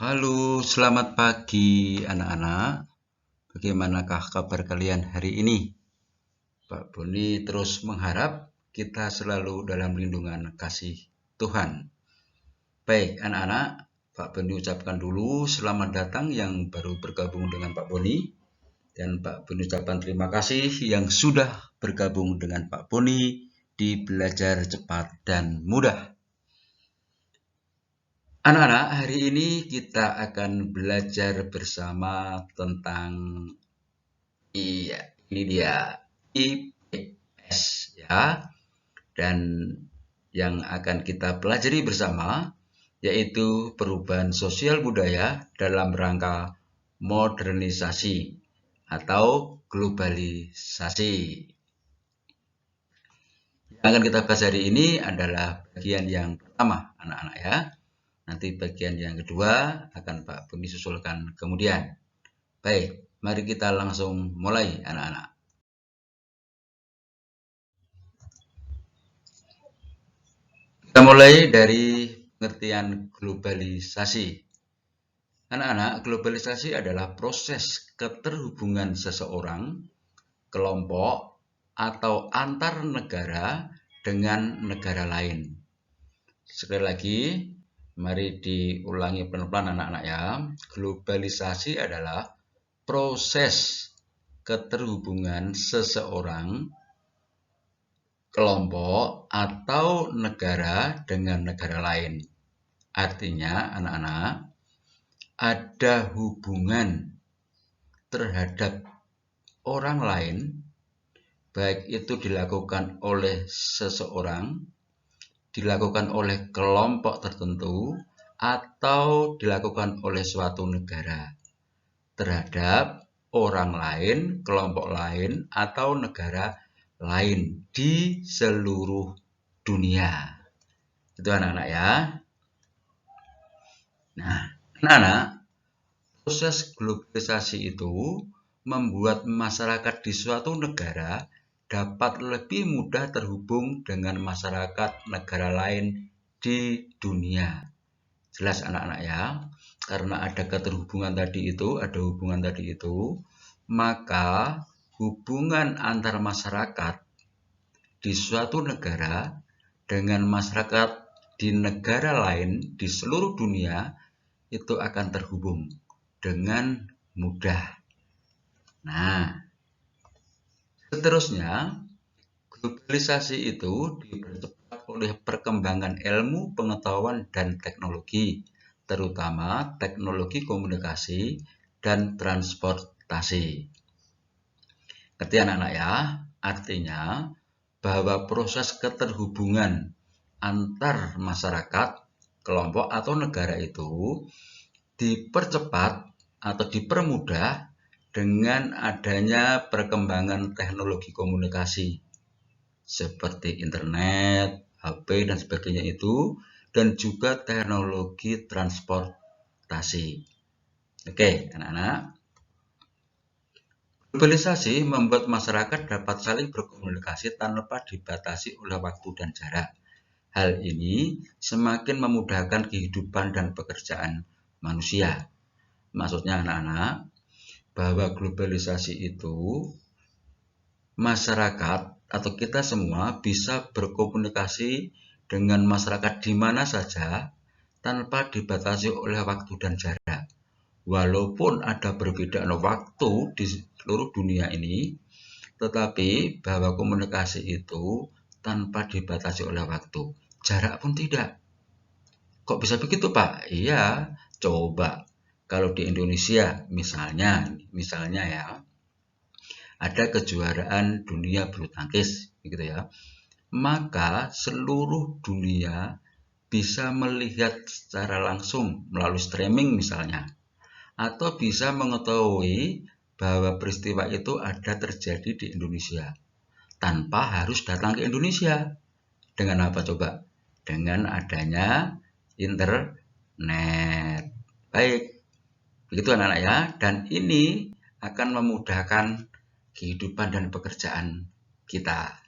Halo, selamat pagi anak-anak. Bagaimanakah kabar kalian hari ini? Pak Boni terus mengharap kita selalu dalam lindungan kasih Tuhan. Baik anak-anak, Pak Boni ucapkan dulu selamat datang yang baru bergabung dengan Pak Boni. Dan Pak Boni ucapkan terima kasih yang sudah bergabung dengan Pak Boni di Belajar Cepat dan Mudah. Anak-anak, hari ini kita akan belajar bersama tentang ini dia IPS ya. Dan yang akan kita pelajari bersama yaitu perubahan sosial budaya dalam rangka modernisasi atau globalisasi. Yang akan kita bahas hari ini adalah bagian yang pertama, anak-anak ya. Nanti bagian yang kedua akan Pak Boni susulkan kemudian. Baik, mari kita langsung mulai anak-anak. Kita mulai dari pengertian globalisasi. Anak-anak, globalisasi adalah proses keterhubungan seseorang, kelompok, atau antar negara dengan negara lain. Sekali lagi, mari diulangi pelan-pelan anak-anak ya. Globalisasi adalah proses keterhubungan seseorang, kelompok, atau negara dengan negara lain. Artinya, anak-anak, ada hubungan terhadap orang lain, baik itu dilakukan oleh seseorang, dilakukan oleh kelompok tertentu, atau dilakukan oleh suatu negara terhadap orang lain, kelompok lain, atau negara lain di seluruh dunia. Itu anak-anak ya. Nah, anak-anak, proses globalisasi itu membuat masyarakat di suatu negara dapat lebih mudah terhubung dengan masyarakat negara lain di dunia. Jelas anak-anak ya, karena ada keterhubungan tadi itu, maka hubungan antar masyarakat di suatu negara dengan masyarakat di negara lain di seluruh dunia itu akan terhubung dengan mudah. Nah, seterusnya, globalisasi itu dipercepat oleh perkembangan ilmu, pengetahuan, dan teknologi, terutama teknologi komunikasi dan transportasi. Ngerti anak-anak ya? Artinya bahwa proses keterhubungan antar masyarakat, kelompok, atau negara itu dipercepat atau dipermudah dengan adanya perkembangan teknologi komunikasi seperti internet, HP, dan sebagainya itu, dan juga teknologi transportasi. Oke, anak-anak. Globalisasi membuat masyarakat dapat saling berkomunikasi tanpa dibatasi oleh waktu dan jarak. Hal ini semakin memudahkan kehidupan dan pekerjaan manusia. Maksudnya anak-anak, bahwa globalisasi itu masyarakat atau kita semua bisa berkomunikasi dengan masyarakat di mana saja tanpa dibatasi oleh waktu dan jarak. Walaupun ada perbedaan waktu di seluruh dunia ini, tetapi bahwa komunikasi itu tanpa dibatasi oleh waktu. Jarak pun tidak. Kok bisa begitu, Pak? Iya, coba. Kalau di Indonesia misalnya ya, ada kejuaraan dunia bulu tangkis, gitu ya. Maka seluruh dunia bisa melihat secara langsung melalui streaming misalnya, atau bisa mengetahui bahwa peristiwa itu ada terjadi di Indonesia tanpa harus datang ke Indonesia. Dengan apa coba? Dengan adanya internet. Baik, begitu anak-anak ya. Dan ini akan memudahkan kehidupan dan pekerjaan kita.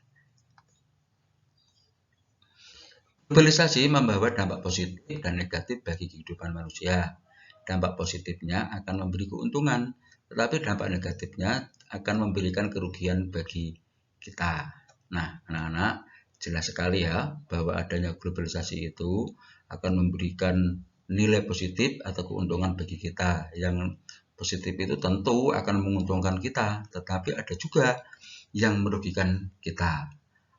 Globalisasi membawa dampak positif dan negatif bagi kehidupan manusia. dampak positifnya akan memberi keuntungan, tetapi dampak negatifnya akan memberikan kerugian bagi kita. Nah, anak-anak, jelas sekali ya bahwa adanya globalisasi itu akan memberikan nilai positif atau keuntungan bagi kita. Yang positif itu tentu akan menguntungkan kita, tetapi ada juga yang merugikan kita.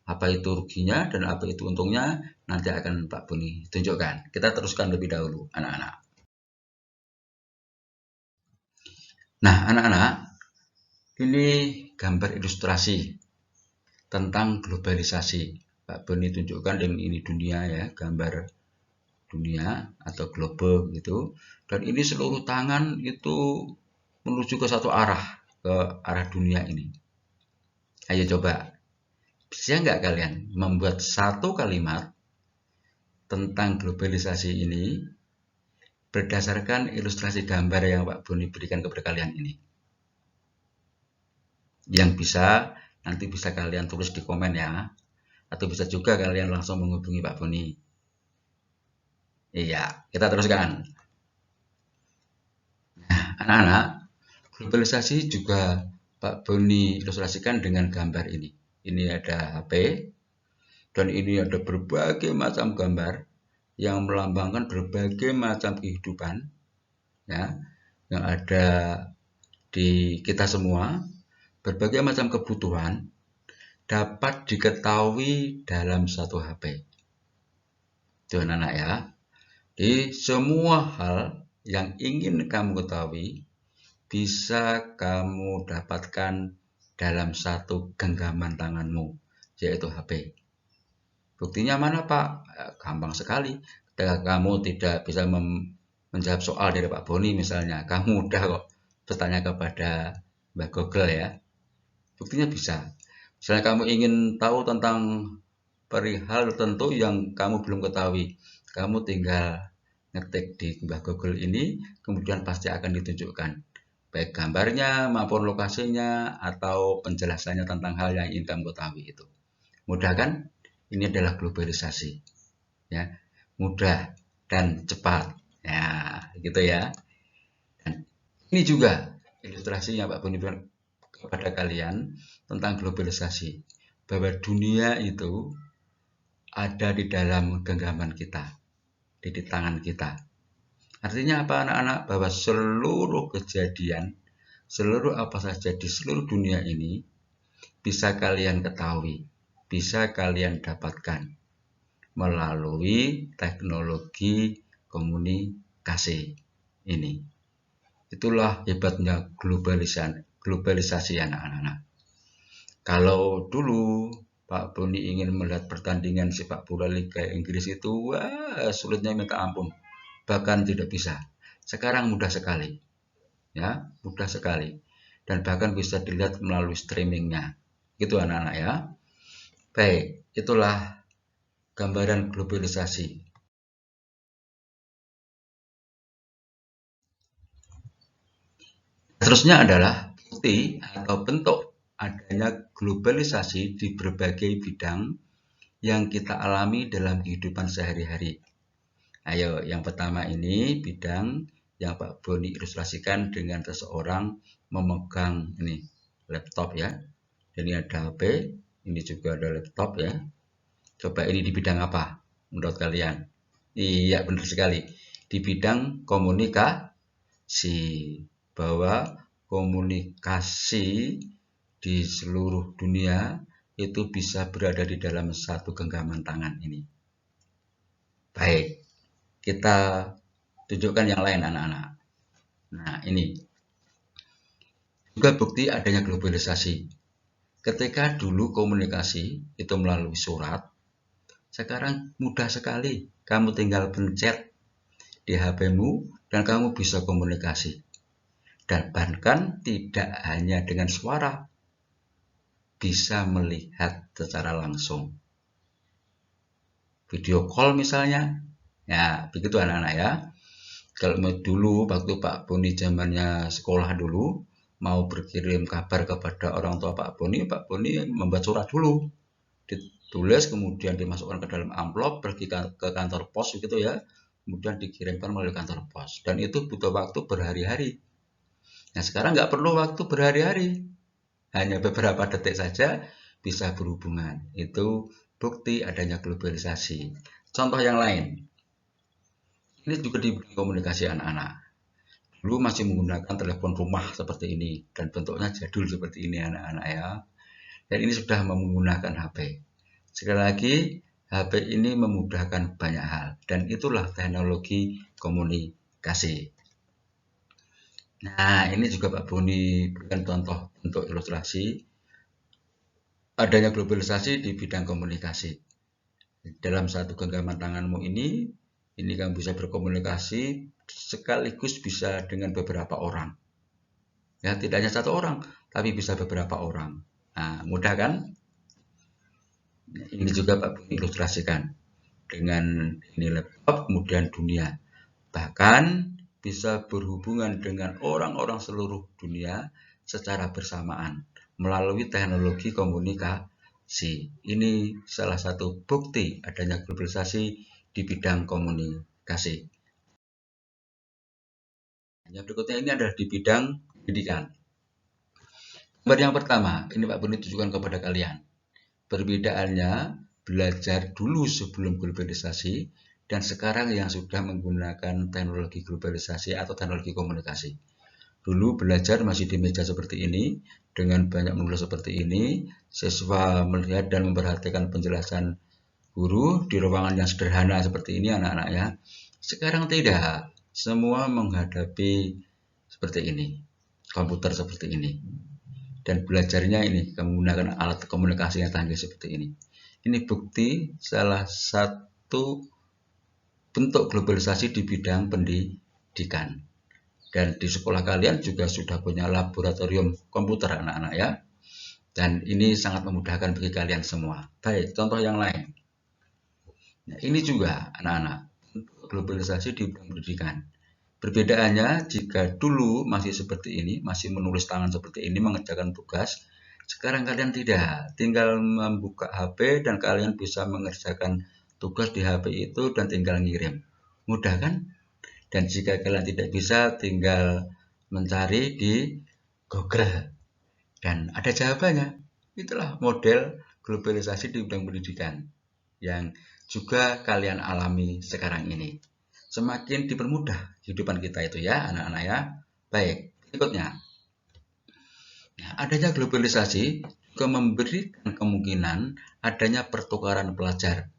Apa itu ruginya dan apa itu untungnya, nanti akan Pak Boni tunjukkan. Kita teruskan lebih dahulu, anak-anak. Nah, anak-anak, ini gambar ilustrasi tentang globalisasi. Pak Boni tunjukkan dan ini dunia ya, gambar dunia atau globe gitu. Dan ini seluruh tangan itu menuju ke satu arah, ke arah dunia ini. Ayo coba, bisa nggak kalian membuat satu kalimat tentang globalisasi ini berdasarkan ilustrasi gambar yang Pak Boni berikan kepada kalian ini? Yang bisa, nanti bisa kalian tulis di komen ya. Atau bisa juga kalian langsung menghubungi Pak Boni. Iya, kita teruskan. Nah, anak-anak, globalisasi juga Pak Boni ilustrasikan dengan gambar ini. Ini ada HP, dan ini ada berbagai macam gambar yang melambangkan berbagai macam kehidupan ya, yang ada di kita semua. Berbagai macam kebutuhan dapat diketahui dalam satu HP. Itu anak-anak ya. Di semua hal yang ingin kamu ketahui bisa kamu dapatkan dalam satu genggaman tanganmu, yaitu HP. Buktinya mana Pak? Gampang sekali. Ketika kamu tidak bisa menjawab soal dari Pak Boni misalnya, kamu mudah kok bertanya kepada Mbak Google ya. Buktinya bisa. Misalnya kamu ingin tahu tentang perihal tertentu yang kamu belum ketahui, kamu tinggal ngetik di Mbak Google ini, kemudian pasti akan ditunjukkan baik gambarnya maupun lokasinya atau penjelasannya tentang hal yang ingin kamu ketahui itu. Mudah kan? Ini adalah globalisasi. Ya, mudah dan cepat. Ya, gitu ya. Dan ini juga ilustrasinya Pak Boni kepada kalian tentang globalisasi, bahwa dunia itu ada di dalam genggaman kita, di tangan kita. Artinya apa anak-anak? Bahwa seluruh kejadian, seluruh apa saja di seluruh dunia ini bisa kalian ketahui, bisa kalian dapatkan melalui teknologi komunikasi ini. Itulah hebatnya globalisasi anak-anak. Kalau dulu Pak Boni ingin melihat pertandingan sepak bola Liga Inggris itu, wah sulitnya minta ampun, bahkan tidak bisa. Sekarang mudah sekali, ya mudah sekali, dan bahkan bisa dilihat melalui streamingnya. Gitu anak-anak ya. Baik, itulah gambaran globalisasi. Terusnya adalah bukti atau bentuk adanya globalisasi di berbagai bidang yang kita alami dalam kehidupan sehari-hari. Ayo, yang pertama ini bidang yang Pak Boni ilustrasikan dengan seseorang memegang ini laptop ya. Ini ada HP, ini juga ada laptop ya. Coba ini di bidang apa menurut kalian? Iya, benar sekali. Di bidang komunikasi, bahwa komunikasi di seluruh dunia itu bisa berada di dalam satu genggaman tangan ini. Baik, kita tunjukkan yang lain anak-anak. Nah, ini juga bukti adanya globalisasi. Ketika dulu komunikasi itu melalui surat, sekarang mudah sekali. Kamu tinggal pencet di HP-mu dan kamu bisa komunikasi. Dan bahkan tidak hanya dengan suara, bisa melihat secara langsung. Video call misalnya, ya begitu anak-anak ya. Kalau dulu waktu Pak Boni zamannya sekolah dulu, mau berkirim kabar kepada orang tua Pak Boni membuat surat dulu, ditulis kemudian dimasukkan ke dalam amplop, pergi ke kantor pos gitu ya, kemudian dikirimkan melalui kantor pos. Dan itu butuh waktu berhari-hari. Nah, sekarang nggak perlu waktu berhari-hari. Hanya beberapa detik saja bisa berhubungan. Itu bukti adanya globalisasi. Contoh yang lain. Ini juga di komunikasi anak-anak. Dulu masih menggunakan telepon rumah seperti ini. Dan bentuknya jadul seperti ini anak-anak ya. Dan ini sudah menggunakan HP. Sekali lagi, HP ini memudahkan banyak hal. Dan itulah teknologi komunikasi. Nah, ini juga Pak Boni berikan contoh untuk ilustrasi adanya globalisasi di bidang komunikasi. Dalam satu genggaman tanganmu ini kamu bisa berkomunikasi sekaligus bisa dengan beberapa orang. Ya, tidak hanya satu orang, tapi bisa beberapa orang. Nah, mudah kan? Ini juga Pak Boni ilustrasikan dengan ini laptop, kemudian dunia. Bahkan bisa berhubungan dengan orang-orang seluruh dunia secara bersamaan melalui teknologi komunikasi. Ini salah satu bukti adanya globalisasi di bidang komunikasi. Yang berikutnya ini adalah di bidang pendidikan. Gambar yang pertama, ini Pak Boni tunjukkan kepada kalian. Perbedaannya belajar dulu sebelum globalisasi dan sekarang yang sudah menggunakan teknologi globalisasi atau teknologi komunikasi. Dulu belajar masih di meja seperti ini, dengan banyak menulis seperti ini, siswa melihat dan memperhatikan penjelasan guru di ruangan yang sederhana seperti ini anak-anak ya. Sekarang tidak, semua menghadapi seperti ini, komputer seperti ini. Dan belajarnya ini menggunakan alat komunikasi yang canggih seperti ini. Ini bukti salah satu bentuk globalisasi di bidang pendidikan. Dan di sekolah kalian juga sudah punya laboratorium komputer anak-anak ya. Dan ini sangat memudahkan bagi kalian semua. Baik, contoh yang lain. Nah, ini juga anak-anak globalisasi di bidang pendidikan. Perbedaannya jika dulu masih seperti ini, masih menulis tangan seperti ini, mengerjakan tugas. Sekarang kalian tidak, tinggal membuka HP dan kalian bisa mengerjakan tugas di HP itu dan tinggal ngirim. Mudah kan? Dan jika kalian tidak bisa, tinggal mencari di Google. Dan ada jawabannya. Itulah model globalisasi di bidang pendidikan yang juga kalian alami sekarang ini. Semakin dipermudah kehidupan kita itu ya anak-anak ya. Baik, berikutnya. Nah, adanya globalisasi juga memberikan kemungkinan adanya pertukaran pelajar.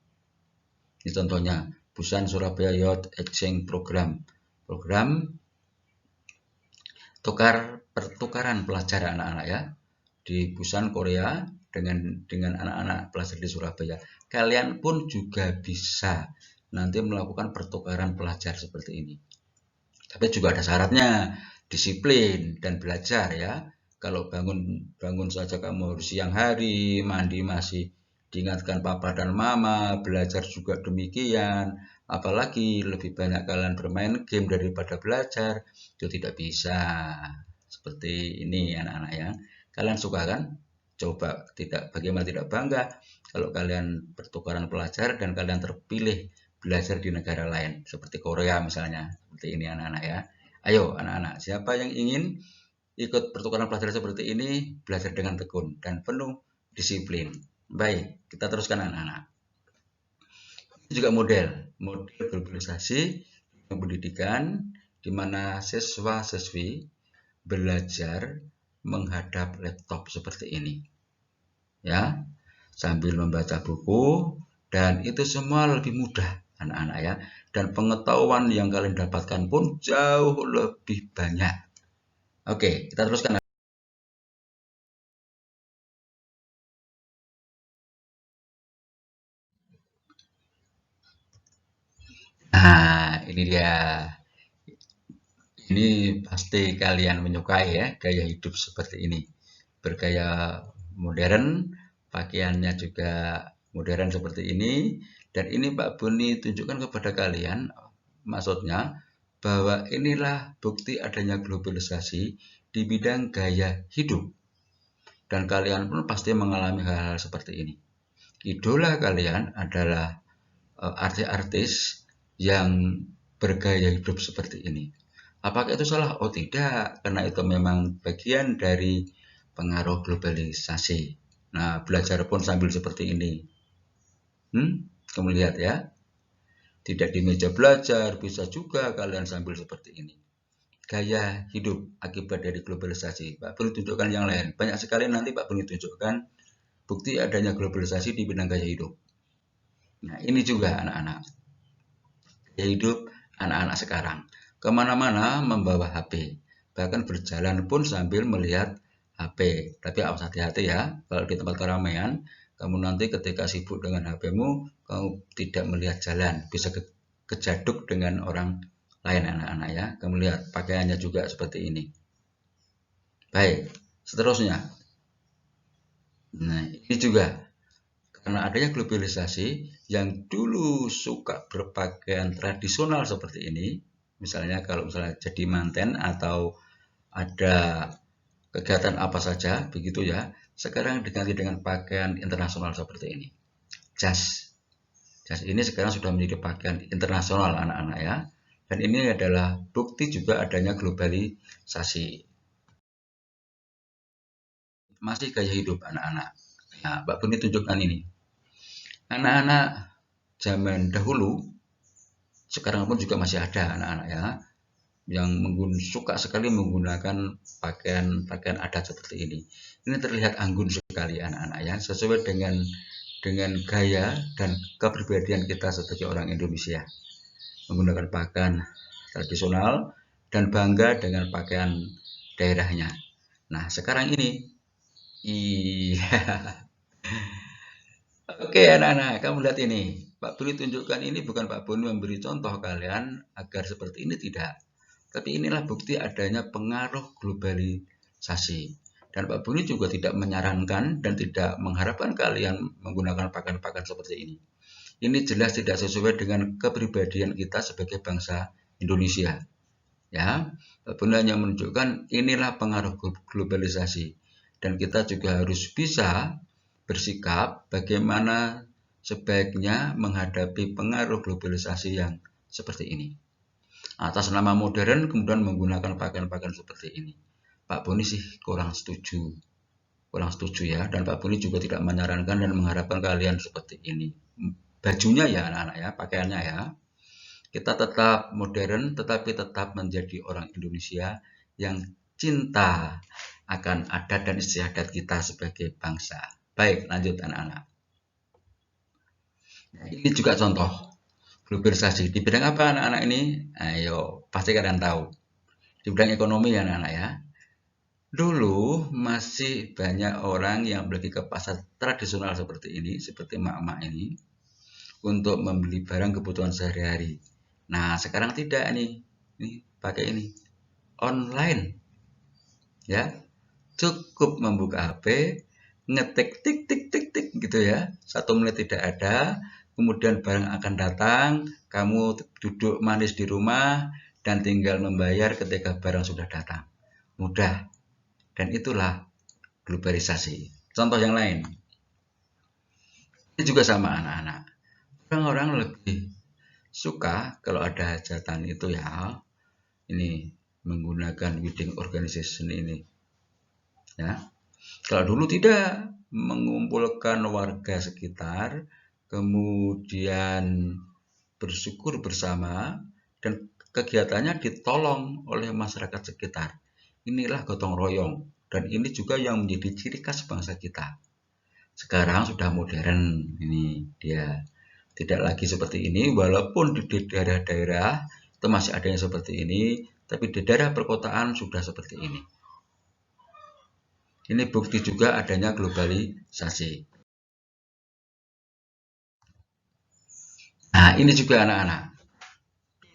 Ini contohnya, Busan Surabaya Youth Exchange Program. Program pertukaran pelajar anak-anak ya. Di Busan Korea dengan anak-anak pelajar di Surabaya. Kalian pun juga bisa nanti melakukan pertukaran pelajar seperti ini. Tapi juga ada syaratnya, disiplin dan belajar ya. Kalau bangun saja kamu harus siang hari, mandi masih diingatkan papa dan mama, belajar juga demikian. Apalagi lebih banyak kalian bermain game daripada belajar, itu tidak bisa. Seperti ini anak-anak ya. Kalian suka kan? Coba bagaimana tidak bangga kalau kalian pertukaran pelajar dan kalian terpilih belajar di negara lain seperti Korea misalnya, seperti ini anak-anak ya. Ayo anak-anak, siapa yang ingin ikut pertukaran pelajar seperti ini, belajar dengan tekun dan penuh disiplin. Baik, kita teruskan anak-anak. Ini juga model globalisasi pendidikan di mana siswa-siswi belajar menghadap laptop seperti ini. Ya, sambil membaca buku dan itu semua lebih mudah anak-anak ya, dan pengetahuan yang kalian dapatkan pun jauh lebih banyak. Oke, kita teruskan. Nah, ini dia. Ini pasti kalian menyukai ya gaya hidup seperti ini. Bergaya modern, pakaiannya juga modern seperti ini. Dan ini Pak Boni tunjukkan kepada kalian, maksudnya bahwa inilah bukti adanya globalisasi di bidang gaya hidup. Dan kalian pun pasti mengalami hal-hal seperti ini. Idola kalian adalah artis-artis yang bergaya hidup seperti ini. Apakah itu salah? Oh tidak, karena itu memang bagian dari pengaruh globalisasi. Nah, belajar pun sambil seperti ini. Kamu lihat ya, tidak di meja belajar, bisa juga kalian sambil seperti ini. Gaya hidup akibat dari globalisasi. Pak Buni tunjukkan yang lain. Banyak sekali nanti Pak Buni tunjukkan bukti adanya globalisasi di bidang gaya hidup. Nah, ini juga anak-anak. Gaya hidup anak-anak sekarang. Kemana-mana membawa HP. Bahkan berjalan pun sambil melihat HP. Tapi awas hati-hati ya, kalau di tempat keramaian, kamu nanti ketika sibuk dengan HP-mu, kamu tidak melihat jalan. Bisa kejaduk dengan orang lain anak-anak ya. Kamu lihat pakaiannya juga seperti ini. Baik, seterusnya. Nah, ini juga karena adanya globalisasi yang dulu suka berpakaian tradisional seperti ini, misalnya kalau misalnya jadi manten atau ada kegiatan apa saja begitu ya, sekarang diganti dengan pakaian internasional seperti ini. Jas. Jas ini sekarang sudah menjadi pakaian internasional anak-anak ya. Dan ini adalah bukti juga adanya globalisasi. Masih gaya hidup anak-anak. Nah, Mbak Buni tunjukkan ini. Anak-anak zaman dahulu, sekarang pun juga masih ada anak-anak ya, yang suka sekali menggunakan pakaian adat seperti ini. Ini terlihat anggun sekali anak-anak ya, sesuai dengan gaya dan kepribadian kita sebagai orang Indonesia. Menggunakan pakaian tradisional dan bangga dengan pakaian daerahnya. Nah, sekarang ini, iya. Oke anak-anak, kamu lihat ini. Pak Buni tunjukkan ini bukan Pak Buni memberi contoh kalian agar seperti ini, tidak. Tapi inilah bukti adanya pengaruh globalisasi. Dan Pak Buni juga tidak menyarankan dan tidak mengharapkan kalian menggunakan pakaian-pakaian seperti ini. Ini jelas tidak sesuai dengan kepribadian kita sebagai bangsa Indonesia. Ya, Pak Buni hanya menunjukkan inilah pengaruh globalisasi. Dan kita juga harus bisa bersikap bagaimana sebaiknya menghadapi pengaruh globalisasi yang seperti ini. Atas nama modern kemudian menggunakan pakaian-pakaian seperti ini. Pak Buni sih kurang setuju ya, dan Pak Buni juga tidak menyarankan dan mengharapkan kalian seperti ini. Bajunya ya anak-anak ya, pakaiannya ya. Kita tetap modern tetapi tetap menjadi orang Indonesia yang cinta akan adat dan istiadat kita sebagai bangsa. Baik, lanjut anak-anak. Nah, ini juga contoh globalisasi. Di bidang apa anak-anak ini? Ayo, pasti kalian tahu. Di bidang ekonomi ya anak-anak ya. Dulu masih banyak orang yang pergi ke pasar tradisional seperti ini, seperti emak-emak ini, untuk membeli barang kebutuhan sehari-hari. Nah, sekarang tidak nih. Ini pakai ini. Online. Ya. Cukup membuka HP, ngetik tik tik tik tik gitu ya, 1 menit tidak ada, kemudian barang akan datang, kamu duduk manis di rumah dan tinggal membayar ketika barang sudah datang. Mudah, dan itulah globalisasi. Contoh yang lain, ini juga sama anak-anak. Orang-orang lebih suka kalau ada hajatan itu ya, ini menggunakan wedding organization ini ya. Kalau dulu tidak, mengumpulkan warga sekitar, kemudian bersyukur bersama, dan kegiatannya ditolong oleh masyarakat sekitar. Inilah gotong royong, dan ini juga yang menjadi ciri khas bangsa kita. Sekarang sudah modern, ini dia tidak lagi seperti ini, walaupun di daerah-daerah itu masih ada yang seperti ini, tapi di daerah perkotaan sudah seperti ini. Ini bukti juga adanya globalisasi. Nah, ini juga anak-anak.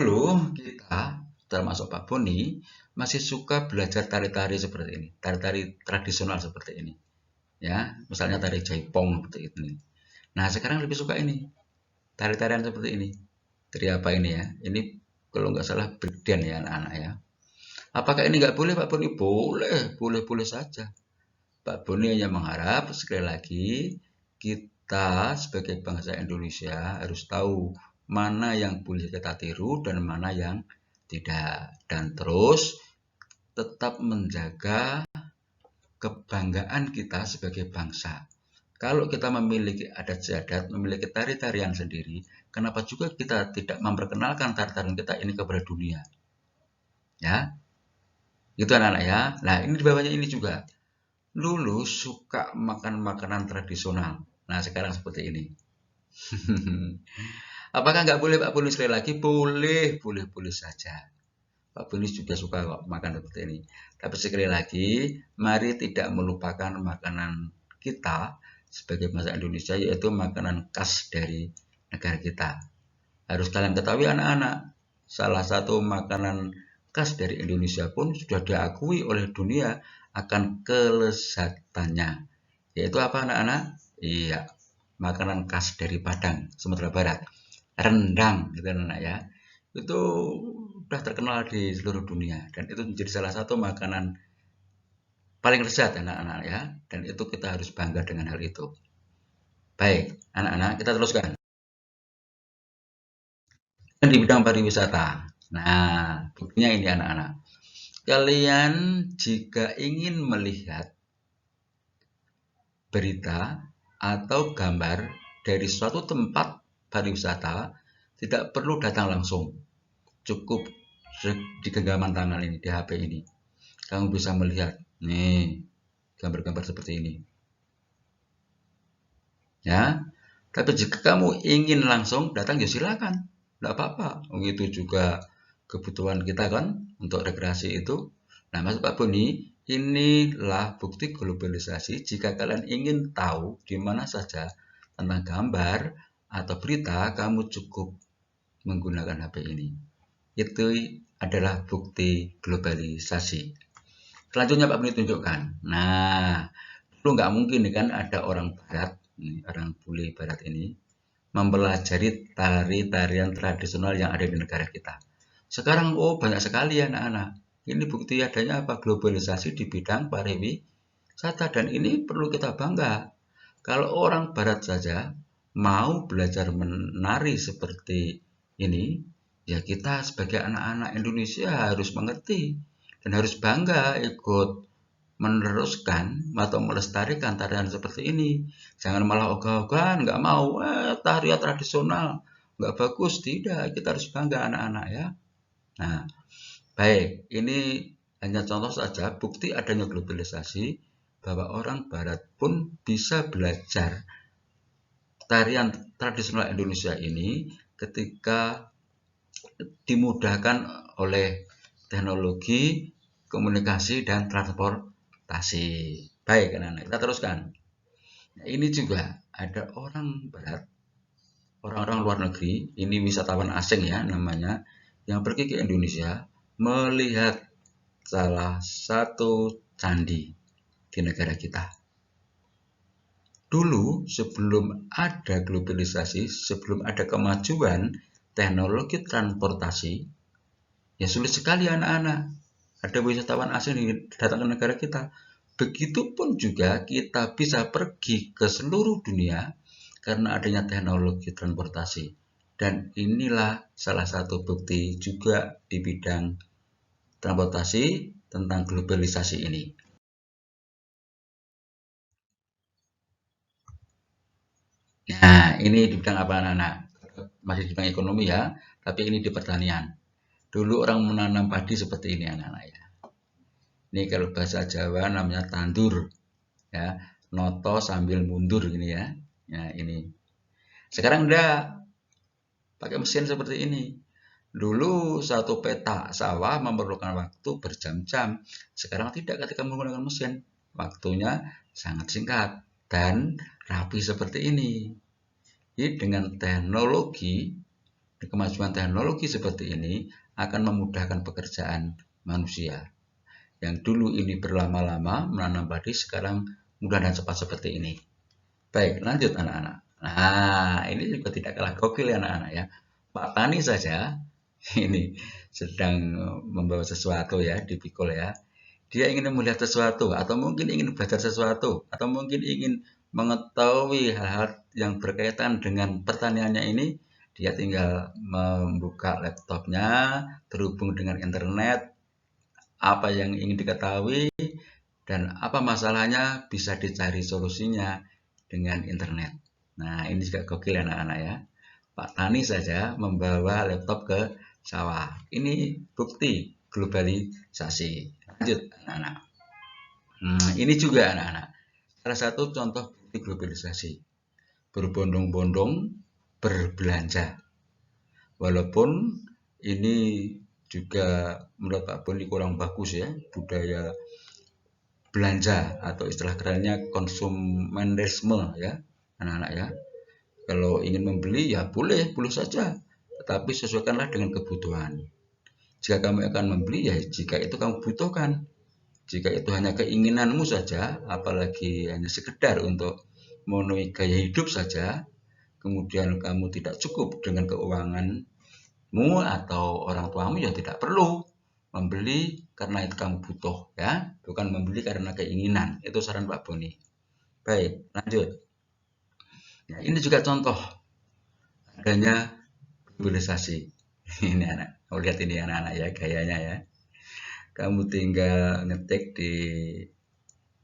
Dulu kita, termasuk Pak Boni, masih suka belajar tari-tari seperti ini. Tari-tari tradisional seperti ini. Ya, misalnya tari jaipong seperti ini. Nah, sekarang lebih suka ini. Tari-tarian seperti ini. Tari apa ini ya? Ini kalau nggak salah breakdance ya anak-anak ya. Apakah ini nggak boleh Pak Boni? Boleh, boleh-boleh saja. Pak Boni hanya mengharap sekali lagi kita sebagai bangsa Indonesia harus tahu mana yang boleh kita tiru dan mana yang tidak. Dan terus tetap menjaga kebanggaan kita sebagai bangsa. Kalau kita memiliki adat istiadat, memiliki tari-tarian sendiri, kenapa juga kita tidak memperkenalkan tari-tarian kita ini kepada dunia? Ya, itu anak-anak ya. Nah, ini di bawahnya ini juga. Dulu suka makan makanan tradisional. Nah, sekarang seperti ini. Apakah nggak boleh Pak Boni sekali lagi? Boleh, boleh saja. Pak Boni juga suka kok makan seperti ini. Tapi sekali lagi, mari tidak melupakan makanan kita sebagai bangsa Indonesia, yaitu makanan khas dari negara kita. Harus kalian ketahui anak-anak, salah satu makanan khas dari Indonesia pun sudah diakui oleh dunia akan kelezatannya. Yaitu apa anak-anak? Iya, makanan khas dari Padang, Sumatera Barat. Rendang, gitu anak ya. Itu sudah terkenal di seluruh dunia dan itu menjadi salah satu makanan paling lezat anak-anak ya. Dan itu kita harus bangga dengan hal itu. Baik, anak-anak, kita teruskan. Di bidang pariwisata. Nah, buktinya ini anak-anak. Kalian jika ingin melihat berita atau gambar dari suatu tempat pariwisata, tidak perlu datang langsung. Cukup di genggaman tangan ini, di HP ini. Kamu bisa melihat, nih, gambar-gambar seperti ini. Ya, tapi jika kamu ingin langsung datang, ya silakan. Tidak apa-apa. Begitu juga kebutuhan kita kan, untuk rekreasi itu. Nah, Mas Pak Boni, inilah bukti globalisasi. Jika kalian ingin tahu di mana saja tentang gambar atau berita, kamu cukup menggunakan HP ini. Itu adalah bukti globalisasi. Selanjutnya Pak Boni tunjukkan. Nah, dulu nggak mungkin kan ada orang Barat, orang bule Barat ini, mempelajari tari-tarian tradisional yang ada di negara kita. Sekarang, banyak sekali anak-anak. Ini bukti adanya apa? Globalisasi di bidang pariwisata dan ini perlu kita bangga. Kalau orang Barat saja mau belajar menari seperti ini, ya kita sebagai anak-anak Indonesia harus mengerti dan harus bangga ikut meneruskan atau melestarikan tarian seperti ini. Jangan malah ogah-ogahan, nggak mau, tarian tradisional, nggak bagus, tidak. Kita harus bangga anak-anak ya. Nah, baik, ini hanya contoh saja bukti adanya globalisasi bahwa orang Barat pun bisa belajar tarian tradisional Indonesia ini ketika dimudahkan oleh teknologi, komunikasi, dan transportasi. Baik, anak-anak, kita teruskan. Nah, ini juga ada orang Barat, orang-orang luar negeri, ini wisatawan asing ya namanya, yang pergi ke Indonesia melihat salah satu candi di negara kita. Dulu sebelum ada globalisasi, sebelum ada kemajuan teknologi transportasi, ya sulit sekali anak-anak. Ada wisatawan asing yang datang ke negara kita. Begitupun juga kita bisa pergi ke seluruh dunia karena adanya teknologi transportasi. Dan inilah salah satu bukti juga di bidang transportasi tentang globalisasi ini. Nah, ini di bidang apa anak-anak? Masih di bidang ekonomi ya, tapi ini di pertanian. Dulu orang menanam padi seperti ini anak-anak ya. Ini kalau bahasa Jawa namanya tandur ya, noto sambil mundur gini ya. Nah, ini. Sekarang udah pakai mesin seperti ini. Dulu satu petak sawah memerlukan waktu berjam-jam. Sekarang tidak ketika menggunakan mesin. Waktunya sangat singkat dan rapi seperti ini. Jadi dengan teknologi, kemajuan teknologi seperti ini akan memudahkan pekerjaan manusia. Yang dulu ini berlama-lama menanam padi, sekarang mudah dan cepat seperti ini. Baik, lanjut anak-anak. Nah, ini juga tidak kalah gokil ya anak-anak ya. Pak Tani saja ini sedang membawa sesuatu ya di pikul ya. Dia ingin melihat sesuatu atau mungkin ingin belajar sesuatu atau mungkin ingin mengetahui hal-hal yang berkaitan dengan pertaniannya ini, Dia tinggal membuka laptopnya, terhubung dengan internet, apa yang ingin diketahui dan apa masalahnya bisa dicari solusinya dengan internet. Nah, ini juga gokil anak-anak ya. Pak Tani saja membawa laptop ke sawah. Ini bukti globalisasi. Lanjut anak-anak. Ini juga anak-anak. Salah satu contoh bukti globalisasi. Berbondong-bondong berbelanja. Walaupun ini juga menurut Pak Boni kurang bagus ya, budaya belanja atau istilah kerennya konsumerisme ya anak-anak ya. Kalau ingin membeli ya boleh saja, tetapi sesuaikanlah dengan kebutuhan. Jika kamu akan membeli ya jika itu kamu butuhkan. Jika itu hanya keinginanmu saja, apalagi hanya sekedar untuk memenuhi gaya hidup saja, kemudian kamu tidak cukup dengan keuanganmu atau orang tuamu, ya tidak perlu membeli karena itu kamu butuh ya, bukan membeli karena keinginan. Itu saran Pak Boni. Baik, lanjut. Nah, ini juga contoh adanya globalisasi. Ini anak, mau lihat ini anak-anak ya gayanya ya. Kamu tinggal ngetik di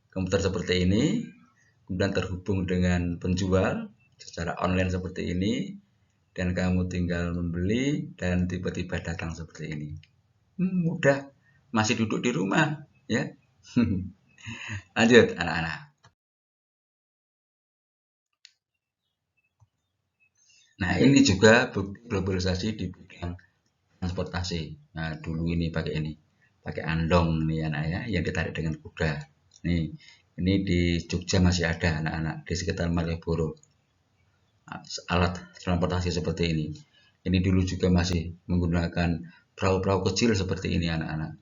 komputer seperti ini, kemudian terhubung dengan penjual secara online seperti ini, dan kamu tinggal membeli dan tiba-tiba datang seperti ini. Mudah, masih duduk di rumah ya. Lanjut anak-anak. Nah, ini juga bukti globalisasi di bidang transportasi. Nah, dulu ini pakai andong nih anak ya, yang ditarik dengan kuda. Nih, ini di Jogja masih ada anak-anak di sekitar Malioboro. Alat transportasi seperti ini. Ini dulu juga masih menggunakan perahu-perahu kecil seperti ini anak-anak.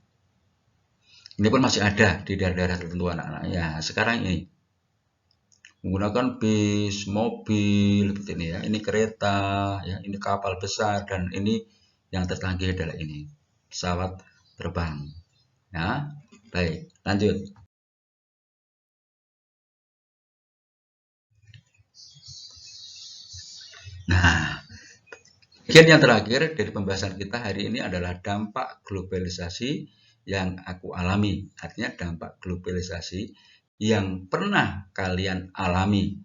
Ini pun masih ada di daerah-daerah tertentu anak-anak. Ya, sekarang ini menggunakan bis, mobil seperti ini ya. Ini kereta, ya, ini kapal besar, dan ini yang tercanggih adalah ini pesawat terbang. Ya, baik, lanjut. Nah, bagian yang terakhir dari pembahasan kita hari ini adalah dampak globalisasi yang aku alami. Artinya dampak globalisasi yang pernah kalian alami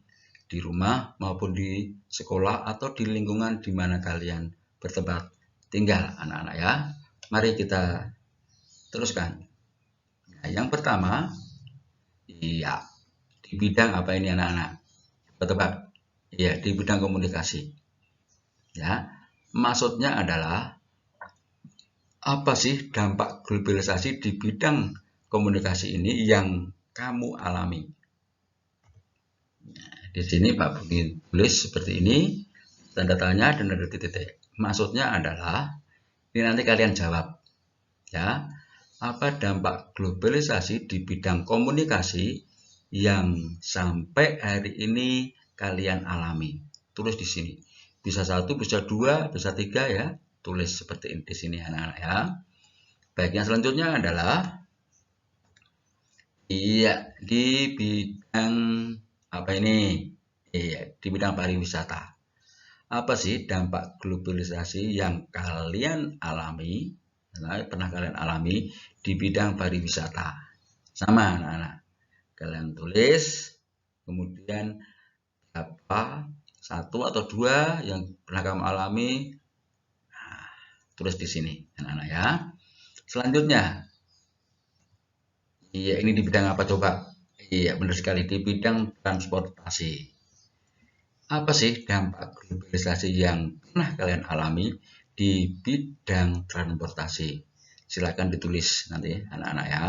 di rumah maupun di sekolah atau di lingkungan di mana kalian bertempat tinggal anak-anak ya. Mari kita teruskan. Nah, yang pertama, iya, di bidang apa ini anak-anak? Tebak. Iya, di bidang komunikasi. Ya, maksudnya adalah apa sih dampak globalisasi di bidang komunikasi ini yang kamu alami? Nah, di sini Pak Budi tulis seperti ini, tanda tanya dan ada titik. Maksudnya adalah ini nanti kalian jawab. Ya, apa dampak globalisasi di bidang komunikasi yang sampai hari ini kalian alami? Tulis di sini. Bisa 1, bisa 2, bisa 3 ya. Tulis seperti ini di sini anak-anak ya. Baik, yang selanjutnya adalah iya di bidang apa ini? Iya, di bidang pariwisata. Apa sih dampak globalisasi yang kalian alami? Pernah kalian alami di bidang pariwisata? Sama anak-anak. Kalian tulis, kemudian apa 1 atau 2 yang pernah kamu alami? Nah, tulis di sini anak-anak ya. Selanjutnya, iya ini di bidang apa coba? Iya benar sekali, di bidang transportasi. Apa sih dampak globalisasi yang pernah kalian alami di bidang transportasi? Silakan ditulis nanti anak-anak ya.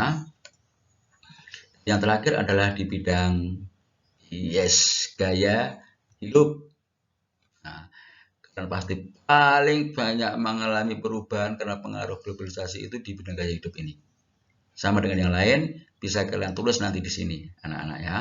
Yang terakhir adalah di bidang gaya hidup. Nah, kalian pasti paling banyak mengalami perubahan karena pengaruh globalisasi itu di bidang gaya hidup ini. Sama dengan yang lain, bisa kalian tulis nanti di sini, anak-anak ya.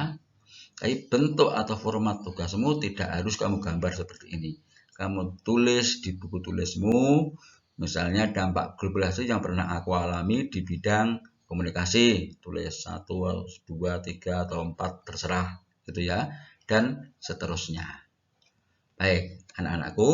Tapi bentuk atau format tugasmu tidak harus kamu gambar seperti ini. Kamu tulis di buku tulismu, misalnya dampak globalisasi yang pernah aku alami di bidang komunikasi. Tulis 1, 2, 3, atau 4, terserah gitu ya. Dan seterusnya. Baik, anak-anakku.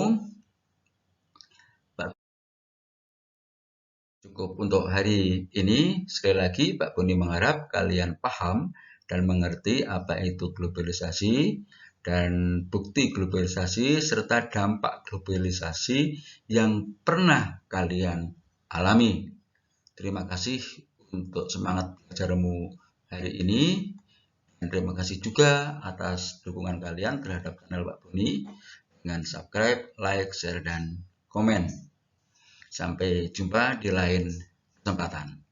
Cukup untuk hari ini. Sekali lagi, Pak Boni mengharap kalian paham dan mengerti apa itu globalisasi dan bukti globalisasi serta dampak globalisasi yang pernah kalian alami. Terima kasih untuk semangat belajarmu hari ini. Dan terima kasih juga atas dukungan kalian terhadap channel Pak Boni dengan subscribe, like, share, dan komen. Sampai jumpa di lain kesempatan.